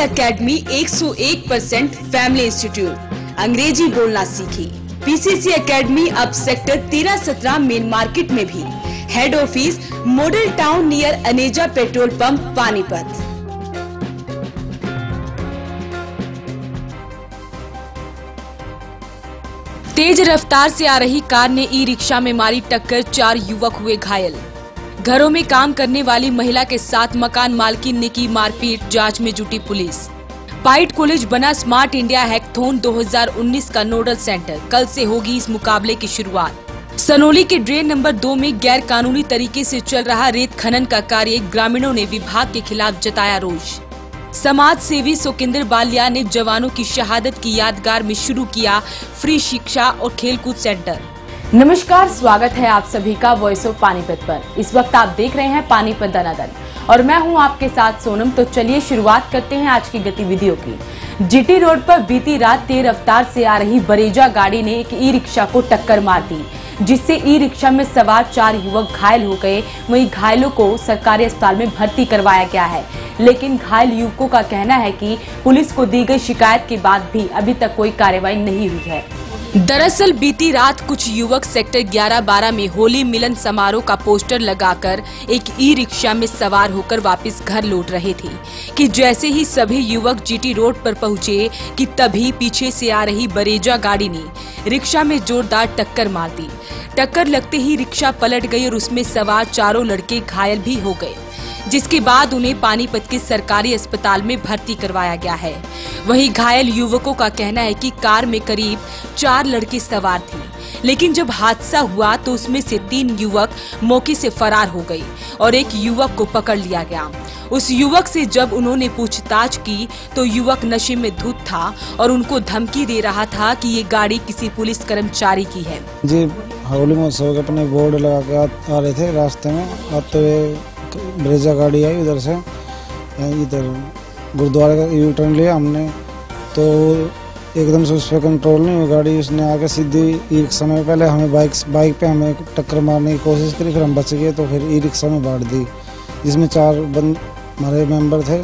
Academy 101% family institute. अंग्रेजी बोलना सीखी। पीसीसी एकेडमी अब सेक्टर 13-17 मेन मार्केट में भी। Head office model town near Aneja petrol pump Panipat. तेज रफ्तार से आ रही कार ने ई रिक्शा में मारी टक्कर, 4 युवक हुए घायल। घरों में काम करने वाली महिला के साथ मकान मालकिन ने की मारपीट, जांच में जुटी पुलिस। पाइट कॉलेज बना स्मार्ट इंडिया हैकथॉन 2019 का नोडल सेंटर। कल से होगी इस मुकाबले की शुरुआत। सनोली के ड्रेन नंबर 2 में गैर कानूनी तरीके से चल रहा रेत खनन का कार्य, ग्रामीणों ने विभाग के खिलाफ जताया रोष। समाज सेवी सुकिंदर बालिया ने जवानों की शहादत की यादगार में शुरू किया फ्री शिक्षा और खेलकूद सेंटर। नमस्कार, स्वागत है आप सभी का वॉइस ऑफ पानीपत पर। इस वक्त आप देख रहे हैं पानीपत दनादन और मैं हूं आपके साथ सोनम। तो चलिए शुरुआत करते हैं आज की गतिविधियों की। जीटी रोड पर बीती रात तेज रफ्तार से आ रही बरेजा गाड़ी ने एक ई रिक्शा को टक्कर मार दी, जिससे ई रिक्शा में सवार 4 युवक घायल हो गए। वहीं घायलों को सरकारी अस्पताल में भर्ती करवाया गया है, लेकिन घायल युवकों का कहना है कि पुलिस को दी गई शिकायत के बाद भी अभी तक कोई कार्रवाई नहीं हुई है। दरअसल बीती रात कुछ युवक सेक्टर 11-12 में होली मिलन समारोह का पोस्टर लगाकर एक ई रिक्शा में सवार होकर वापस घर लौट रहे थे कि जैसे ही सभी युवक जीटी रोड पर पहुंचे कि तभी पीछे से आ रही बरेजा गाड़ी ने रिक्शा में जोरदार टक्कर मार दी। टक्कर लगते ही रिक्शा पलट गई और उसमें सवार 4 लड़के घायल भी हो गए, जिसके बाद उन्हें पानीपत के सरकारी अस्पताल में भर्ती करवाया गया है। वहीं घायल युवकों का कहना है कि कार में करीब 4 लड़के सवार थे, लेकिन जब हादसा हुआ तो उसमें से 3 युवक मौके से फरार हो गए और एक युवक को पकड़ लिया गया। उस युवक से जब उन्होंने पूछताछ की तो युवक नशे में धुत था और उनको धमकी दे रहा था कि ये गाड़ी किसी पुलिस कर्मचारी की है। जी, होली महोत्सव के अपने बोर्ड लगा के आ रहे थे, रास्ते में आते हुए ब्रेजा गाड़ी आई उधर से, इधर गुरुद्वारे का यू टर्न लिया हमने, तो एकदम से उस पर कंट्रोल नहीं हुई गाड़ी। उसने आके सीधी ई रिक्शा में, पहले हमें बाइक पे हमें टक्कर मारने की कोशिश करी, फिर हम बच गए तो फिर ई रिक्शा में बांट दी, जिसमें 4 हमारे मेंबर थे।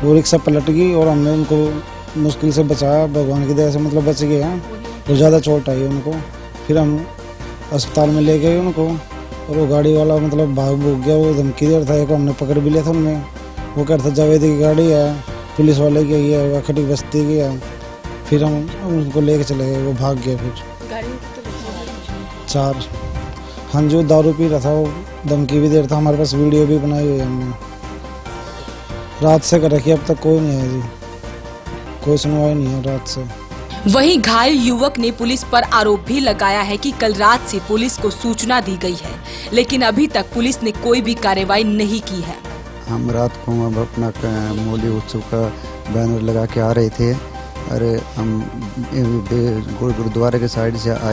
वो रिक्शा पलट गई और हमने उनको मुश्किल से बचाया, भगवान की दया से मतलब बच गए हैं। तो ज़्यादा चोट आई उनको, फिर हम अस्पताल में ले गए उनको और वो गाड़ी वाला मतलब भाग गया। वो धमकी दे रहा था, एक हमने पकड़ भी लिया था उनमें। वो कहता था जावेद की गाड़ी है, पुलिस वाले की है, वखटी बस्ती की है। फिर हम उनको लेके चले गए, वो भाग गया। फिर गाड़ी 4, हाँ जो दारू पी रहा था वो धमकी भी दे रहा था। हमारे पास वीडियो भी बनाई हुई है हमने, रात से कर रखी, अब तक कोई नहीं है जी, कोई सुनवाई नहीं है रात से। वहीं घायल युवक ने पुलिस पर आरोप भी लगाया है कि कल रात से पुलिस को सूचना दी गई है, लेकिन अभी तक पुलिस ने कोई भी कार्रवाई नहीं की है। हम रात को अपना होली उत्सव का बैनर लगा के आ रहे थे, अरे हम गुरुद्वारे के साइड से आ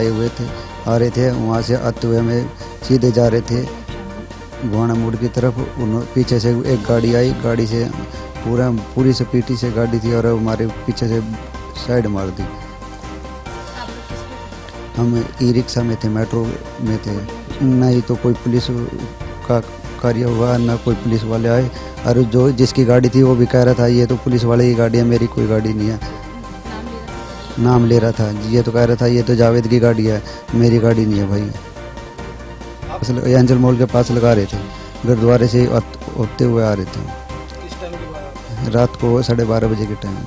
रहे थे। वहाँ से आते हुए हमें सीधे जा रहे थे गोवाना मोड़ की तरफ। पीछे से एक गाड़ी आई, गाड़ी से पूरी से पीटी से गाड़ी थी और हमारे पीछे से साइड मार दी। हम ई रिक्शा में थे, मेट्रो में थे, नहीं तो कोई पुलिस का कार्य हुआ, ना कोई पुलिस वाले आए। और जो जिसकी गाड़ी थी वो भी कह रहा था ये तो पुलिस वाले की गाड़ी है, मेरी कोई गाड़ी नहीं है। नाम ले रहा था, ये तो कह रहा था ये तो जावेद की गाड़ी है, मेरी गाड़ी नहीं है भाई। एंजल मॉल के पास लगा रहे थे, गुरुद्वारे से होते हुए आ रहे थे। रात को 12:30 बजे के टाइम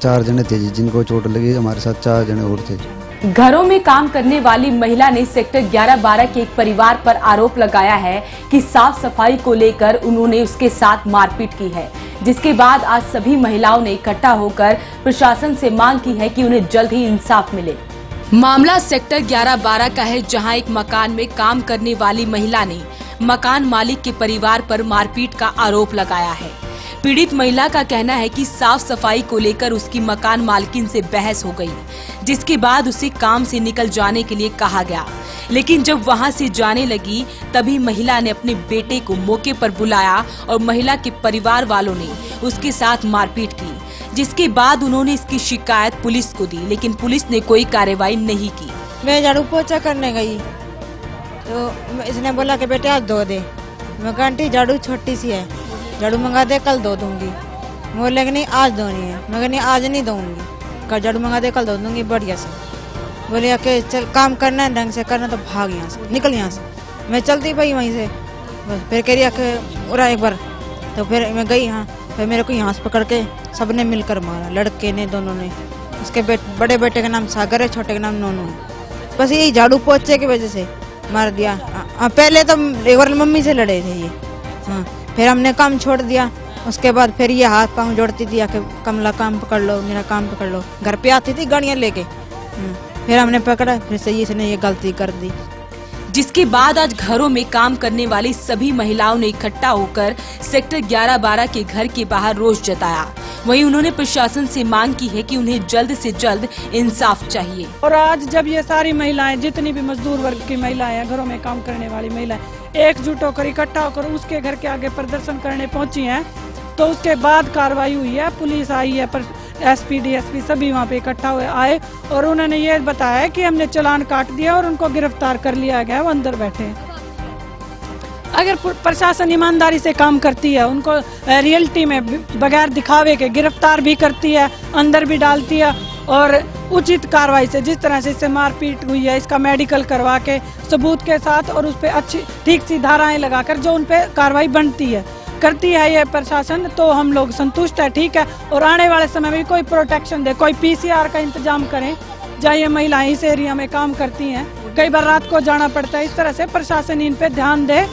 4 जने थे जिनको चोट लगी, हमारे साथ 4 जने और थे। घरों में काम करने वाली महिला ने सेक्टर 11-12 के एक परिवार पर आरोप लगाया है कि साफ सफाई को लेकर उन्होंने उसके साथ मारपीट की है, जिसके बाद आज सभी महिलाओं ने इकट्ठा होकर प्रशासन से मांग की है कि उन्हें जल्द ही इंसाफ मिले। मामला सेक्टर 11-12 का है, जहां एक मकान में काम करने वाली महिला ने मकान मालिक के परिवार पर मारपीट का आरोप लगाया है। पीड़ित महिला का कहना है कि साफ सफाई को लेकर उसकी मकान मालकिन से बहस हो गई, जिसके बाद उसे काम से निकल जाने के लिए कहा गया, लेकिन जब वहां से जाने लगी तभी महिला ने अपने बेटे को मौके पर बुलाया और महिला के परिवार वालों ने उसके साथ मारपीट की, जिसके बाद उन्होंने इसकी शिकायत पुलिस को दी, लेकिन पुलिस ने कोई कार्रवाई नहीं की। मैं झाड़ू पोछा करने गई तो इसने बोला कि बेटे आज धो दे। मैं कहा आंटी झाड़ू छोटी सी है, झाड़ू मंगा दे कल धो दूंगी। बोले कि नहीं आज दो नहीं है। मैं कहा नहीं आज नहीं दूंगी, कल झाड़ू मंगा दे, कल दो दूंगी बढ़िया से। बोले कि चल काम करना है ढंग से करना तो भाग यहाँ से, निकल यहाँ से। मैं चलती भाई वहीं से, बस फिर कह रही कि उड़ा एक बार, तो फिर मैं गई। हाँ, फिर मेरे को यहाँ से पकड़ के सबने मिलकर मारा, लड़के ने दोनों ने। उसके बड़े बेटे का नाम सागर है, छोटे का नाम नोनू है। बस यही झाड़ू पोछे की वजह से मार दिया। पहले तो एक बार मम्मी से लड़े थे ये। हाँ, फिर हमने काम छोड़ दिया। उसके बाद फिर ये हाथ पांव जोड़ती थी आके, कमला काम पकड़ लो, मेरा काम पकड़ लो। घर पे आती थी गाड़ियां लेके। फिर हमने पकड़ा, फिर से इसने ये गलती कर दी। जिसके बाद आज घरों में काम करने वाली सभी महिलाओं ने इकट्ठा होकर सेक्टर 11-12 के घर के बाहर रोष जताया। वहीं उन्होंने प्रशासन से मांग की है कि उन्हें जल्द से जल्द इंसाफ चाहिए। और आज जब ये सारी महिलाएं, जितनी भी मजदूर वर्ग की महिलाएं हैं, घरों में काम करने वाली महिलाएं एकजुट होकर इकट्ठा होकर उसके घर के आगे प्रदर्शन करने पहुंची हैं, तो उसके बाद कार्रवाई हुई है। पुलिस आई है, पर एसपी डीएसपी सभी वहाँ पे इकट्ठा हुए आए और उन्होंने ये बताया कि हमने चालान काट दिया और उनको गिरफ्तार कर लिया गया, वो अंदर बैठे हैं। अगर प्रशासन ईमानदारी से काम करती है, उनको रियलिटी में बगैर दिखावे के गिरफ्तार भी करती है, अंदर भी डालती है और उचित कार्रवाई से, जिस तरह से इससे मारपीट हुई है, इसका मेडिकल करवा के सबूत के साथ और उस पर अच्छी ठीक सी धाराएं लगाकर जो उन पे कार्रवाई बनती है करती है ये प्रशासन, तो हम लोग संतुष्ट है। ठीक है, और आने वाले समय में कोई प्रोटेक्शन दे, कोई पीसीआर का इंतजाम करें, जहाँ ये महिलाएं इस एरिया में काम करती हैं, कई बार रात को जाना पड़ता है, इस तरह से प्रशासन इन पे ध्यान दे।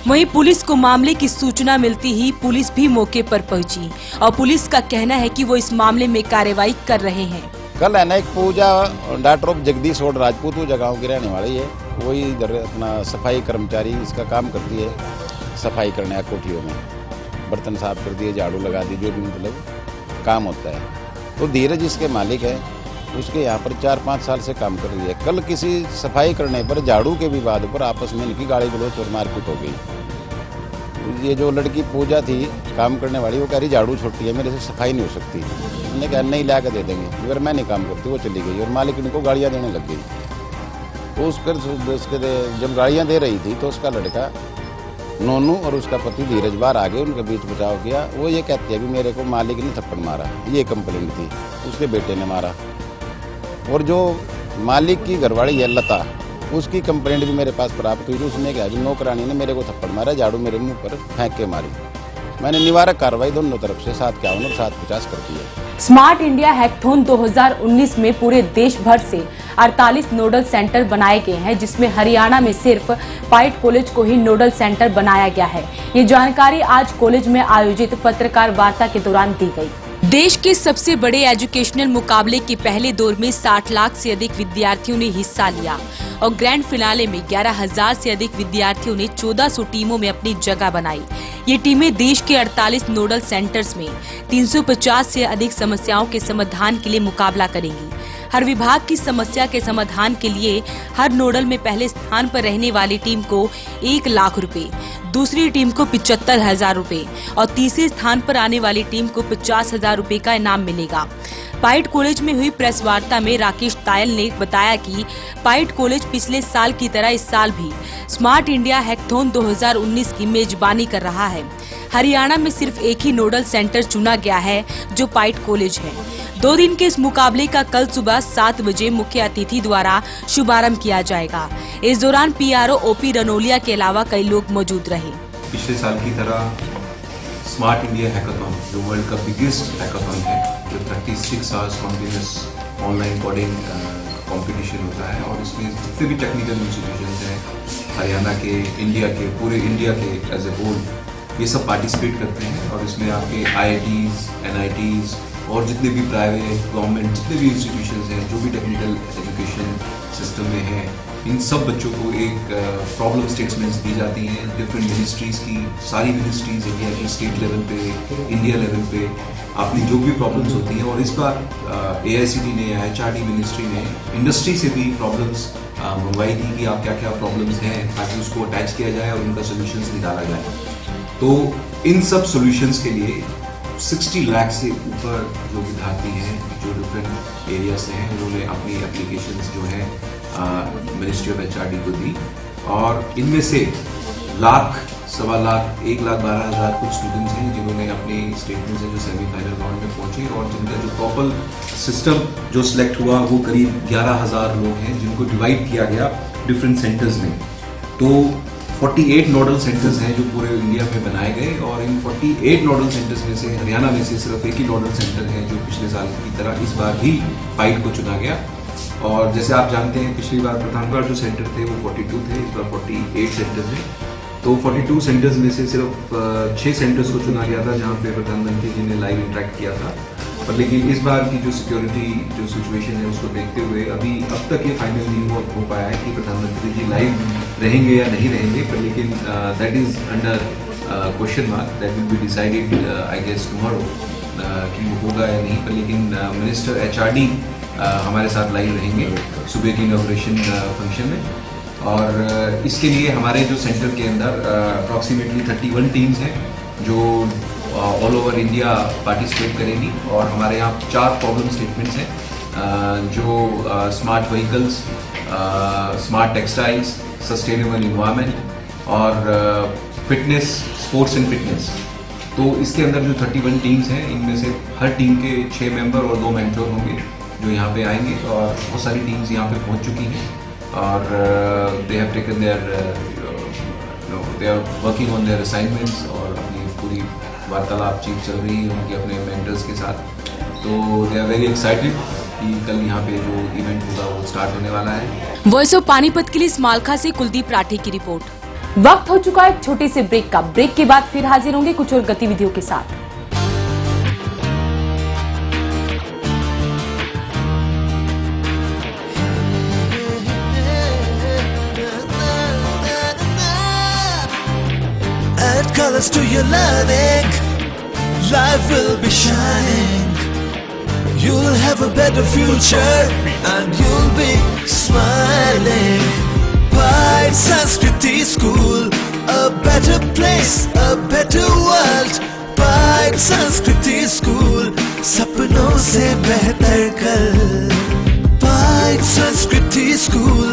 वहीं पुलिस को मामले की सूचना मिलती ही पुलिस भी मौके पर पहुंची और पुलिस का कहना है कि वो इस मामले में कार्रवाई कर रहे हैं। कल है ना एक पूजा डॉक्टर ऑफ जगदीश और राजपूत जगहों की रहने वाली है, वही इधर अपना सफाई कर्मचारी इसका काम करती है, सफाई करने कोठियों में बर्तन साफ कर दिए, झाड़ू लगा दी, जो भी मतलब काम होता है। तो धीरज इसके मालिक है, उसके यहाँ पर 4-5 साल से काम कर रही है। कल किसी सफाई करने पर झाड़ू के विवाद पर आपस में इनकी गाली गलौज और मारपीट हो गई। ये जो लड़की पूजा थी काम करने वाली, वो कह रही झाड़ू छोटी है, मेरे से सफाई नहीं हो सकती। मैंने कहा नहीं ला के दे देंगे, अगर मैं नहीं काम करती। वो चली गई और मालिक इनको गालियाँ देने लग गई। तो उसके जब गालियाँ दे रही थी तो उसका लड़का नोनू और उसका पति धीरज बाहर आ गए, उनके बीच बचाव किया। वो ये कहती है कि मेरे को मालिक ने थप्पड़ मारा, ये कंप्लेंट थी, उसके बेटे ने मारा। और जो मालिक की घरवाली है लता, उसकी कंप्लेंट भी मेरे पास प्राप्त हुई। उसने कहा कि नौकरानी ने मेरे को थप्पड़ मारा, झाड़ू मेरे मुंह पर फेंक के मारी। मैंने निवारक कार्रवाई दोनों तरफ से 751 और 750 कर दी है। स्मार्ट इंडिया हैकथॉन 2019 में पूरे देश भर से 48 नोडल सेंटर बनाए गए हैं, जिसमें हरियाणा में सिर्फ पाइट कॉलेज को ही नोडल सेंटर बनाया गया है। ये जानकारी आज कॉलेज में आयोजित पत्रकार वार्ता के दौरान दी गई। देश के सबसे बड़े एजुकेशनल मुकाबले के पहले दौर में 60 लाख से अधिक विद्यार्थियों ने हिस्सा लिया और ग्रैंड फिनाले में 11,000 से अधिक विद्यार्थियों ने 1400 टीमों में अपनी जगह बनाई। ये टीमें देश के 48 नोडल सेंटर्स में 350 से अधिक समस्याओं के समाधान के लिए मुकाबला करेंगी। हर विभाग की समस्या के समाधान के लिए हर नोडल में पहले स्थान पर रहने वाली टीम को 1 लाख रुपए, दूसरी टीम को 75,000 रुपए और तीसरे स्थान पर आने वाली टीम को 50,000 रुपए का इनाम मिलेगा। पाइट कॉलेज में हुई प्रेस वार्ता में राकेश तायल ने बताया कि पाइट कॉलेज पिछले साल की तरह इस साल भी स्मार्ट इंडिया हैकथॉन 2019 की मेजबानी कर रहा है। हरियाणा में सिर्फ एक ही नोडल सेंटर चुना गया है, जो पाइट कॉलेज है। 2 दिन के इस मुकाबले का कल सुबह 7 बजे मुख्य अतिथि द्वारा शुभारंभ किया जाएगा। इस दौरान पीआरओ ओपी रनोलिया के अलावा कई लोग मौजूद रहे। पिछले साल की तरह स्मार्ट इंडिया हैकाथॉन, जो वर्ल्ड का बिगेस्ट हैकाथॉन है, जो 36 hours continuous online coding competition होता है, और इसमें जितने भी टेक्निकल इंस्टीट्यूशंस हैं हरियाणा के, इंडिया के, पूरे इंडिया के एज ए होल, ये सब पार्टिसिपेट करते हैं। और इसमें आपके IITs, NITs और जितने भी प्राइवेट, गवर्नमेंट, जितने भी इंस्टीट्यूशंस हैं, जो भी टेक्निकल एजुकेशन सिस्टम में हैं, इन सब बच्चों को एक प्रॉब्लम स्टेटमेंट्स दी जाती हैं डिफरेंट मिनिस्ट्रीज की। सारी मिनिस्ट्रीज इंडिया की स्टेट लेवल पे, इंडिया लेवल पे अपनी जो भी प्रॉब्लम्स होती हैं, और इस बार AICT ने या HRD मिनिस्ट्री ने इंडस्ट्री से भी प्रॉब्लम्स मंगवाई थी कि आप क्या क्या प्रॉब्लम्स हैं, ताकि उसको अटैच किया जाए और उनका सोल्यूशंस निकाला जाए। तो इन सब सोल्यूशंस के लिए 60 लाख से ऊपर जो विद्यार्थी हैं, जो डिफरेंट एरिया से हैं, उन्होंने अपनी एप्लीकेशंस जो है मिनिस्ट्री ऑफ HRD को दी, और इनमें से 1 लाख 1,12,000 कुछ स्टूडेंट्स हैं जिन्होंने अपने स्टेट में से जो सेमीफाइनल राउंड में पहुंचे, और जिनका जो टॉपल सिस्टम जो सिलेक्ट हुआ वो करीब 11,000 लोग हैं, जिनको डिवाइड किया गया डिफरेंट सेंटर्स में। तो 48 नोडल सेंटर्स हैं जो पूरे इंडिया में बनाए गए, और इन 48 नोडल सेंटर्स में से हरियाणा में से सिर्फ एक ही नोडल सेंटर है जो पिछले साल की तरह इस बार भी 5 को चुना गया। और जैसे आप जानते हैं पिछली बार प्रधानगढ़ जो सेंटर थे वो 42 थे, इस बार 48 सेंटर्स हैं। तो 42 सेंटर्स में से सिर्फ 6 सेंटर्स को चुना गया था जहाँ पे प्रधानमंत्री जी ने लाइव इंटरेक्ट किया था। पर लेकिन इस बार की जो सिक्योरिटी जो सिचुएशन है उसको देखते हुए अब तक ये फाइनल नहीं हो पाया है कि प्रधानमंत्री जी लाइव रहेंगे या नहीं रहेंगे, पर लेकिन that is under question mark, that will be decided I guess tomorrow कि वो होगा या नहीं। पर लेकिन मिनिस्टर HRD हमारे साथ लाइव रहेंगे सुबह की इनॉग्रेशन फंक्शन में, और इसके लिए हमारे जो सेंटर के अंदर अप्रॉक्सीमेटली 31 टीम्स हैं जो ऑल ओवर इंडिया पार्टिसिपेट करेंगी। और हमारे यहाँ 4 प्रॉब्लम स्टेटमेंट्स हैं जो smart vehicles, smart textiles, sustainable environment और फिटनेस, स्पोर्ट्स एंड फिटनेस। तो इसके अंदर जो 31 टीम्स हैं इनमें से हर टीम के 6 मेंबर और 2 मेंटोर होंगे जो यहाँ पे आएंगे, और बहुत सारी टीम्स यहाँ पे पहुँच चुकी हैं और they have taken they are working on their assignments, और अपनी पूरी वार्तालाप चल रही है उनके अपने मेंटर्स के साथ। तो दे आर वेरी एक्साइटेड कि कल यहाँ पे जो इवेंट होगा वो स्टार्ट होने वाला है। वॉइस ऑफ पानीपत के लिए स्मालखा से कुलदीप राठी की रिपोर्ट। वक्त हो चुका है एक छोटे से ब्रेक का। ब्रेक के बाद फिर हाजिर होंगे कुछ और गतिविधियों के साथ। Add colors to your learning, life will be shining. You'll have a better future and you'll be smiling. Pride Sanskriti School, a better place, a better world. Pride Sanskriti School, सपनों से बेहतर कल. Pride Sanskriti School,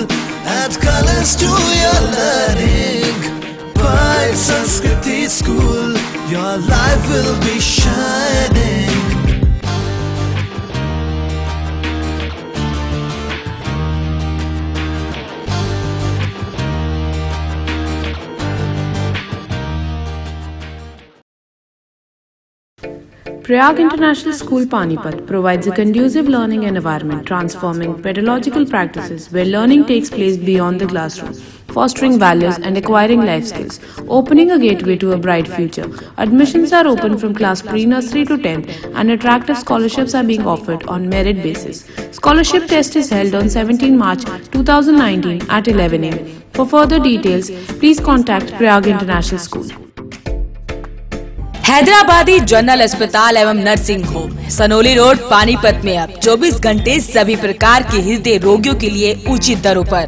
add colors to your learning. Pride Sanskriti School, your life will be shining. Prayag International School Panipat provides a conducive learning environment, transforming pedagogical practices where learning takes place beyond the classroom, fostering values and acquiring life skills, opening a gateway to a bright future. Admissions are open from class pre-nursery to 10th, and attractive scholarships are being offered on merit basis. Scholarship test is held on 17 March 2019 at 11 am. For further details, please contact Prayag International School. Hyderabadi general अस्पताल एवं nursing home Sanauli road Panipat में अब 24 घंटे सभी प्रकार के हृदय रोगियों के लिए उचित दरों पर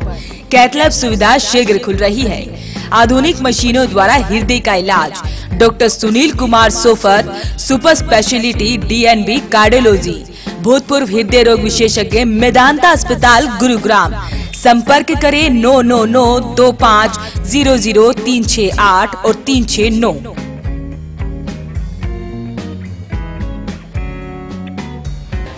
कैथ सुविधा शीघ्र खुल रही है। आधुनिक मशीनों द्वारा हृदय का इलाज। Doctor Sunil Kumar so far, super speciality DNB cardiology, भूतपूर्व हृदय रोग विशेषज्ञ, मेदांता अस्पताल गुरुग्राम। संपर्क करें 9992500368 और 369।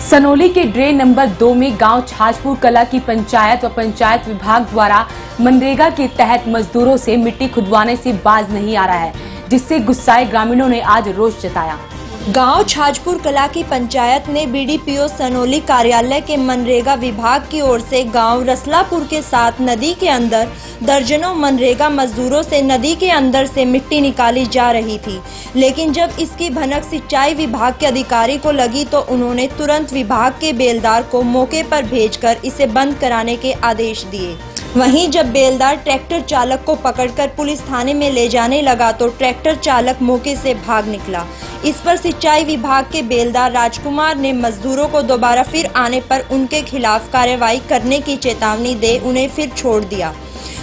सनोली के ड्रेन नंबर 2 में गांव छाजपुर कला की पंचायत व पंचायत विभाग द्वारा मनरेगा के तहत मजदूरों से मिट्टी खुदवाने से बाज नहीं आ रहा है, जिससे गुस्साए ग्रामीणों ने आज रोष जताया। गांव छाजपुर कला की पंचायत ने BDPO सनोली कार्यालय के मनरेगा विभाग की ओर से गांव रसलापुर के साथ नदी के अंदर दर्जनों मनरेगा मजदूरों से नदी के अंदर से मिट्टी निकाली जा रही थी, लेकिन जब इसकी भनक सिंचाई विभाग के अधिकारी को लगी तो उन्होंने तुरंत विभाग के बेलदार को मौके पर भेजकर इसे बंद कराने के आदेश दिए। वहीं जब बेलदार ट्रैक्टर चालक को पकड़कर पुलिस थाने में ले जाने लगा तो ट्रैक्टर चालक मौके से भाग निकला। इस पर सिंचाई विभाग के बेलदार राजकुमार ने मजदूरों को दोबारा फिर आने पर उनके खिलाफ कार्रवाई करने की चेतावनी दे उन्हें फिर छोड़ दिया।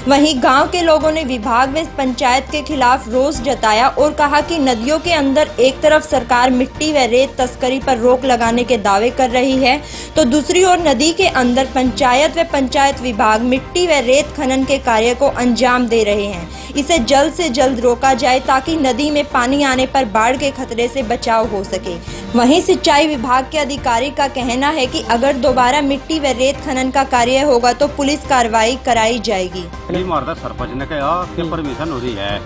वहीं गांव के लोगों ने विभाग व पंचायत के खिलाफ रोष जताया और कहा कि नदियों के अंदर एक तरफ सरकार मिट्टी व रेत तस्करी पर रोक लगाने के दावे कर रही है, तो दूसरी ओर नदी के अंदर पंचायत व पंचायत विभाग मिट्टी व रेत खनन के कार्य को अंजाम दे रहे हैं। इसे जल्द से जल्द रोका जाए ताकि नदी में पानी आने पर बाढ़ के खतरे से बचाव हो सके। वहीं सिंचाई विभाग के अधिकारी का कहना है कि अगर दोबारा मिट्टी व रेत खनन का कार्य होगा तो पुलिस कार्रवाई कराई जाएगी। सरपंच ने कहा कि परमिशन हो रही है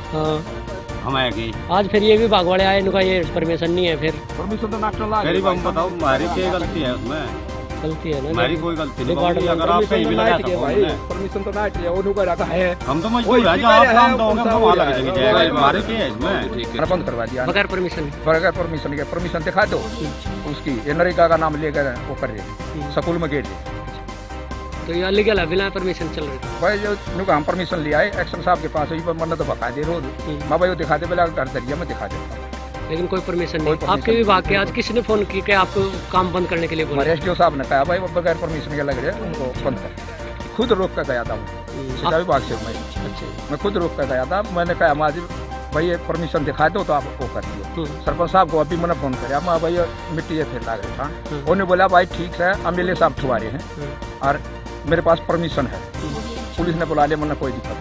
हम आएगी आज, फिर ये विभाग वाले आए, इनका ये परमिशन नहीं है, फिर परमिशन तो हम बताओ हमारी क्या गलती है उसमें? गलती है ना, हमारी कोई गलती नहीं। अगर आप सही मिला परमिशन तो ना चाहिए, वो रहता है, हम तो मजबूर हैं, जहाँ आप काम दोगे हम वहाँ लग जाएंगे। हमारे क्या है इसमें? बंद करवा दिया बगैर परमिशन के। परमिशन दिखा दो उसकी, नरेगा का नाम लेकर वो कर रहे स्कूल में गेट, तो ये लीगल है, बिना परमिशन चल रही है भाई। जो हम परमिशन लिया है एक्शन साहब के पास, मन तो बका दे रोज मैं भाई वो दिखा दे, पहले घर दरिया में दिखा देता, लेकिन कोई परमिशन नहीं। आपके विभाग के आज किसी ने फोन की कि आपको काम बंद करने के लिए बोला? एसडीओ साहब ने कहा भाई वो बगैर परमिशन के लग रहे हैं, उनको बंद कर। खुद रोक कर गया था सिंचाई विभाग से, मैं खुद रोक कर गया था। मैंने कहा माजी भाई ये परमिशन दिखा दो तो आप वो कर दियो। सरपंच साहब को अभी मैंने फोन किया, मैं भाई मिट्टी फिर ला रहे था, उन्होंने बोला भाई ठीक है एमएलए साहब छुआ रहे हैं और मेरे पास परमिशन है, पुलिस ने बुला लिया, मैंने कोई दिक्कत।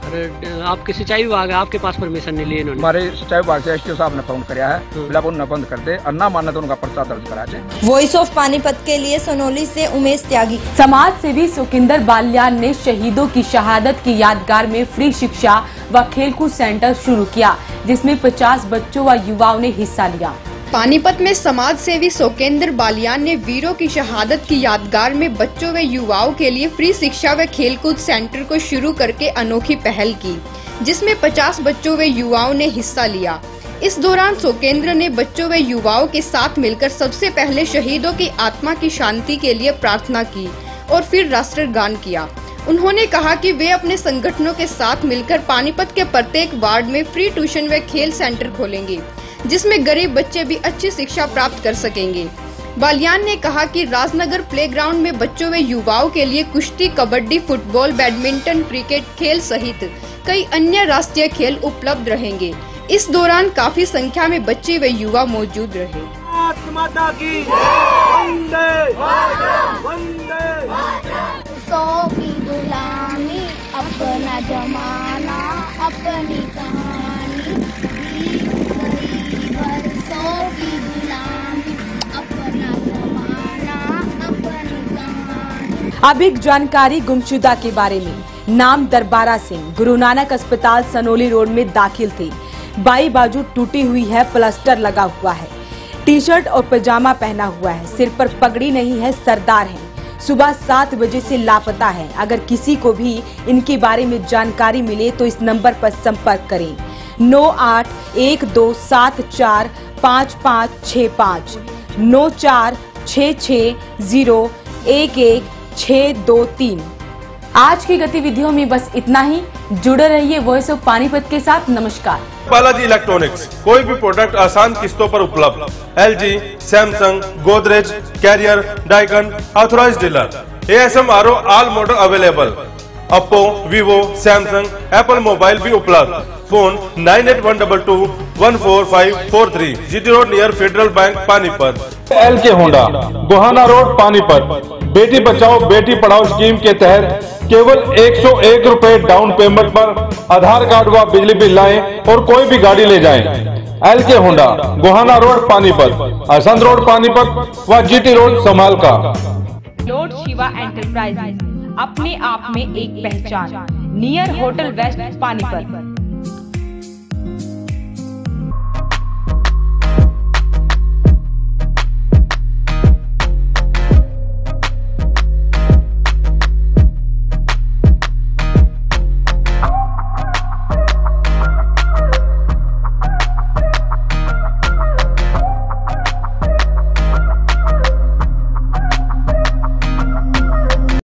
अरे आपके सिंचाई विभाग है, आपके पास परमिशन नहीं ली इन्होंने? हमारे सिंचाई विभाग से एसडीओ साहब ने फोन किया है, बोला उन्हें बंद कर दे और ना मानना तो उनका पर्चा दर्ज करा दे। वॉइस ऑफ पानीपत के लिए सोनोली से उमेश त्यागी। समाज सेवी सुकिंदर बालियान ने शहीदों की शहादत की यादगार में फ्री शिक्षा व खेलकूद सेंटर शुरू किया, जिसमें 50 बच्चों व युवाओं ने हिस्सा लिया। पानीपत में समाज सेवी सोकेंद्र बालियान ने वीरों की शहादत की यादगार में बच्चों व युवाओं के लिए फ्री शिक्षा व खेलकूद सेंटर को शुरू करके अनोखी पहल की, जिसमें 50 बच्चों व युवाओं ने हिस्सा लिया। इस दौरान सोकेंद्र ने बच्चों व युवाओं के साथ मिलकर सबसे पहले शहीदों की आत्मा की शांति के लिए प्रार्थना की और फिर राष्ट्रगान किया। उन्होंने कहा कि वे अपने संगठनों के साथ मिलकर पानीपत के प्रत्येक वार्ड में फ्री ट्यूशन व खेल सेंटर खोलेंगे, जिसमें गरीब बच्चे भी अच्छी शिक्षा प्राप्त कर सकेंगे। बालियान ने कहा कि राजनगर प्लेग्राउंड में बच्चों व युवाओं के लिए कुश्ती, कबड्डी, फुटबॉल, बैडमिंटन, क्रिकेट खेल सहित कई अन्य राष्ट्रीय खेल उपलब्ध रहेंगे। इस दौरान काफी संख्या में बच्चे व युवा मौजूद रहे। माता की की गुलामी, अपना जमाना, अपनी कहानी, की गुलामी, अपना जमाना, अपनी कहानी। अब एक जानकारी गुमशुदा के बारे में। नाम दरबारा सिंह, गुरु नानक अस्पताल सनोली रोड में दाखिल थे। बाई बाजू टूटी हुई है, प्लास्टर लगा हुआ है, टी शर्ट और पजामा पहना हुआ है, सिर पर पगड़ी नहीं है, सरदार है। सुबह 7 बजे से लापता है। अगर किसी को भी इनके बारे में जानकारी मिले तो इस नंबर पर संपर्क करें 9812745565 9466011623। आज की गतिविधियों में बस इतना ही। जुड़े रहिए वॉइस ऑफ पानीपत के साथ। नमस्कार। बालाजी इलेक्ट्रॉनिक्स, कोई भी प्रोडक्ट आसान किस्तों पर उपलब्ध। LG, Samsung, Godrej, Carrier, Daikin, authorised dealer. ASMRO all model available. Oppo, Vivo, Samsung, Apple mobile भी उपलब्ध। Phone 9812214543, GT road near Federal Bank Panipat. LK Honda, Gohana road Panipat. बेटी बचाओ बेटी पढ़ाओ स्कीम के तहत केवल 101 रुपए डाउन पेमेंट पर आधार कार्ड व बिजली बिल लाएं और कोई भी गाड़ी ले जाएं। LK Honda, Gohana road Panipat, Assandh road Panipat व GT road Samalkha. Lord Shiva enterprises, अपने आप में एक पहचान, नियर होटल वेस्ट पानीपत।